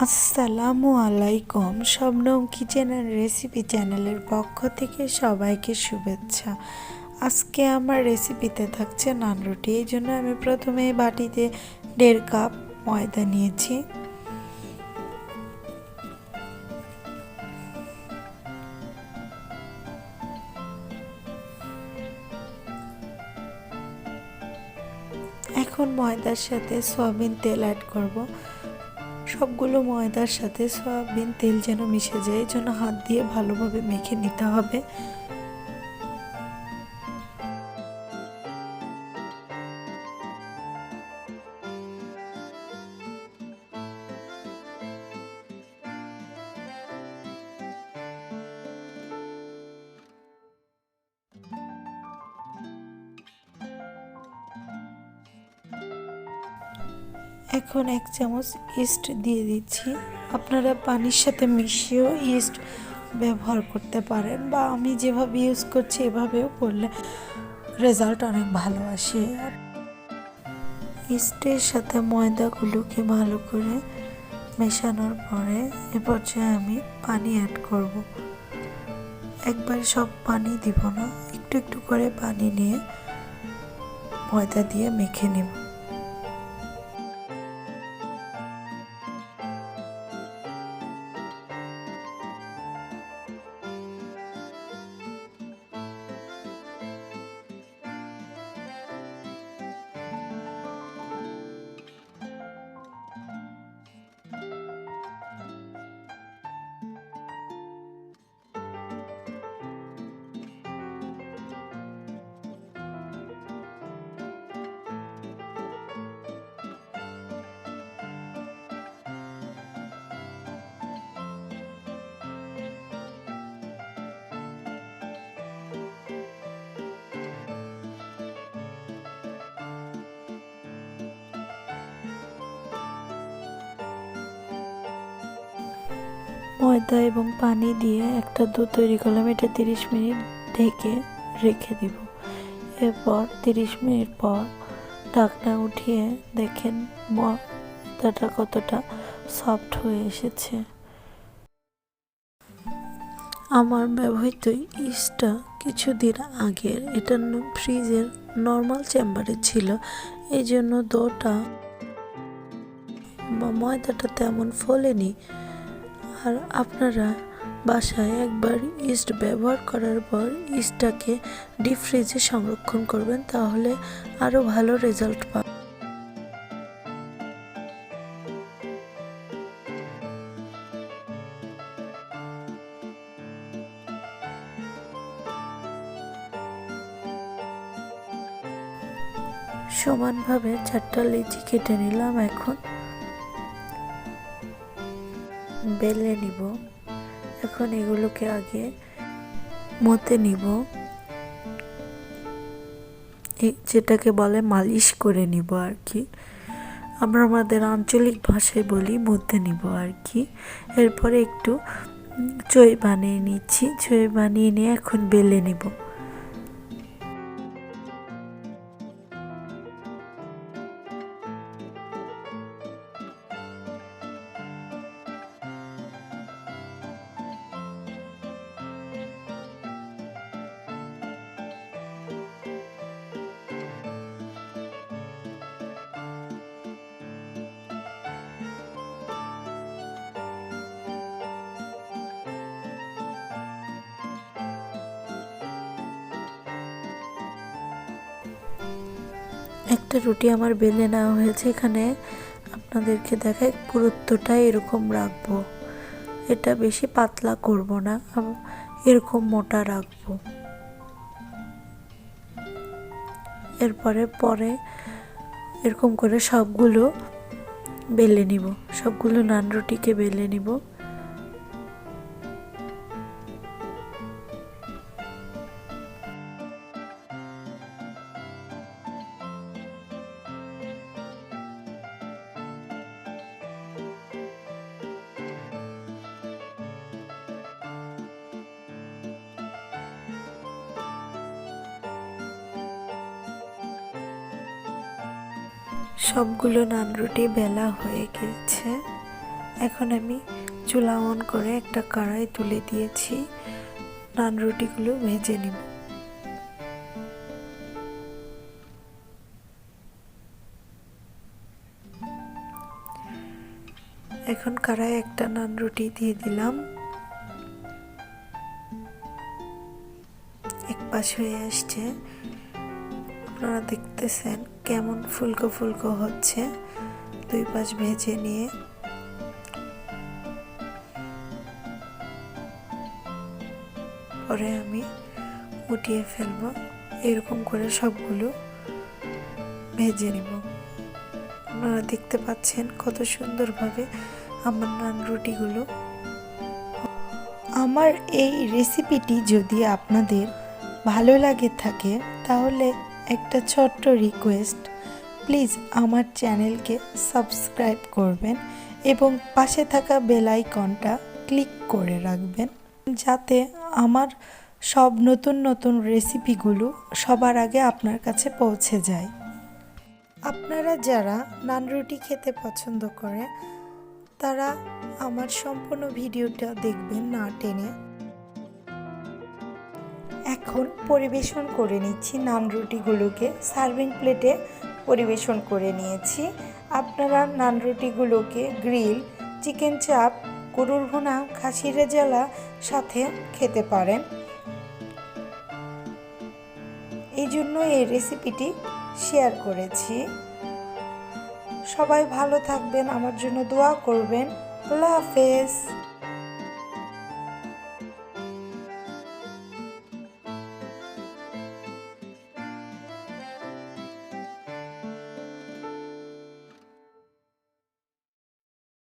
আসসালামু আলাইকুম। Shabnam kitchen and recipe চ্যানেলের পক্ষ থেকে সবাইকে শুভেচ্ছা। আজকে আমার রেসিপিতে থাকছে নান রুটি। এই জন্য আমি প্রথমে বাটিতে 1.5 কাপ ময়দা নিয়েছি। এখন ময়দার সাথে সয়াবিন তেল অ্যাড করব। সবগুলো ময়দার সাথে সয়াবিন তেল যেন মিশে যায়, এই জন্য হাত দিয়ে ভালোভাবে মেখে নিতে হবে। এখন 1 চামচ ইস্ট দিয়ে দিচ্ছি। আপনারা পানির সাথে মিশিয়েও ইস্ট ব্যবহার করতে পারেন, বা আমি যেভাবে ইউজ করছি এভাবেও করলে রেজাল্ট অনেক ভালো আসে। ইস্টের সাথে ময়দাগুলোকে ভালো করে মেশানোর পরে এ পর্যায়ে আমি পানি অ্যাড করব। একবার সব পানি দিব না, একটু একটু করে পানি নিয়ে ময়দা দিয়ে মেখে নেব। ময়দা এবং পানি দিয়ে একটা ডো তৈরি করলাম। এটা 30 মিনিট ঢেকে রেখে দিব। এরপর 30 মিনিট পর ঢাকনা উঠিয়ে দেখেন ময়দাটা কতটা সফট হয়ে এসেছে। আমার ব্যবহৃত ইস্টটা কিছুদিন আগের, এটা ফ্রিজের নর্মাল চেম্বারে ছিল, এই জন্য ডোটা বা ময়দাটা তেমন ফোলেনি। আর আপনারা বাসায় একবার ইস্ট ব্যবহার করার পর ইস্টটাকে ডিপ ফ্রিজে সংরক্ষণ করবেন, তাহলে আরও ভালো রেজাল্ট পাবেন। সমানভাবে 4টা লেচি কেটে নিলাম। এখন বেলে নিব। এখন এগুলোকে আগে মতে নিব, যেটাকে বলে মালিশ করে নিব আর কি। আমরা আমাদের আঞ্চলিক ভাষায় বলি মতে নিব আর কি। এরপরে একটু চই বানিয়ে নিচ্ছি। চই বানিয়ে নিয়ে এখন বেলে নিব। একটা রুটি আমার বেলে নেওয়া হয়েছে। এখানে আপনাদেরকে দেখাই, পুরুত্বটা এরকম রাখবো, এটা বেশি পাতলা করব না, এরকম মোটা রাখবো। পরে এরকম করে সবগুলো বেলে নিব, সবগুলো নান রুটিকে বেলে নিব। সবগুলো নান রুটি বেলা হয়ে গেছে। এখন আমি চুলা অন করে একটা কড়াই তুলে দিয়েছি, নান রুটিগুলো ভেজে নিব। এখন কড়াই একটা নান রুটি দিয়ে দিলাম। এক পাশ হয়ে আসছে, আপনারা দেখতেছেন কেমন ফুলকো ফুলকো হচ্ছে। দুই পাশ ভেজে নিয়ে পরে আমি উঠিয়ে ফেলবো। এরকম করে সবগুলো ভেজে নিব। আপনারা দেখতে পাচ্ছেন কত সুন্দরভাবে আমার নান রুটিগুলো। আমার এই রেসিপিটি যদি আপনাদের ভালো লাগে থাকে তাহলে একটা ছোট্ট রিকোয়েস্ট, প্লিজ আমার চ্যানেলকে সাবস্ক্রাইব করবেন এবং পাশে থাকা বেল আইকনটা ক্লিক করে রাখবেন, যাতে আমার সব নতুন নতুন রেসিপিগুলো সবার আগে আপনার কাছে পৌঁছে যায়। আপনারা যারা নান রুটি খেতে পছন্দ করে তারা আমার সম্পূর্ণ ভিডিওটা দেখবেন না টেনে। এখন পরিবেশন করে নিচ্ছি নান রুটিগুলোকে। সার্ভিং প্লেটে পরিবেশন করে নিয়েছি। আপনারা নান রুটিগুলোকে গ্রিল, চিকেন চাপ, গরুর ভুনা, খাসির রেজালা সাথে খেতে পারেন। এই জন্য এই রেসিপিটি শেয়ার করেছি। সবাই ভালো থাকবেন, আমার জন্য দোয়া করবেন। আল্লাহ হাফেজ।